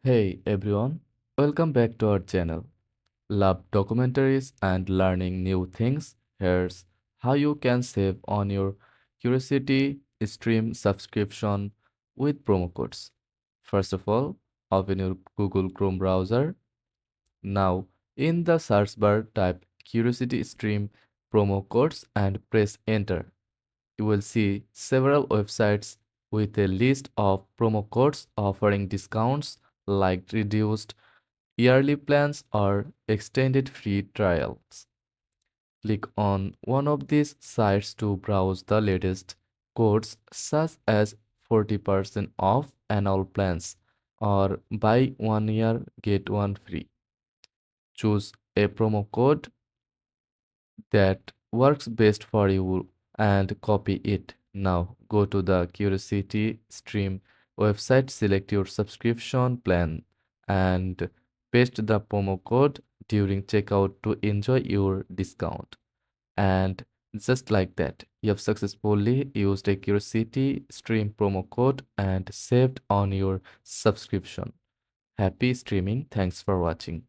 Hey everyone, welcome back to our channel. Love documentaries and learning new things? Here's how you can save on your Curiosity Stream subscription with promo codes. First of all, open your Google Chrome browser. Now, in the search bar, type Curiosity Stream promo codes and press enter. You will see several websites with a list of promo codes offering discounts like reduced yearly plans or extended free trials. Click on one of these sites to browse the latest codes such as 40% off annual plans or buy 1 year get one free. Choose a promo code that works best for you and copy it. Now go to the Curiosity Stream website, select your subscription plan, and paste the promo code during checkout to enjoy your discount. And just like that, you have successfully used a Curiosity Stream promo code and saved on your subscription. Happy streaming. Thanks for watching.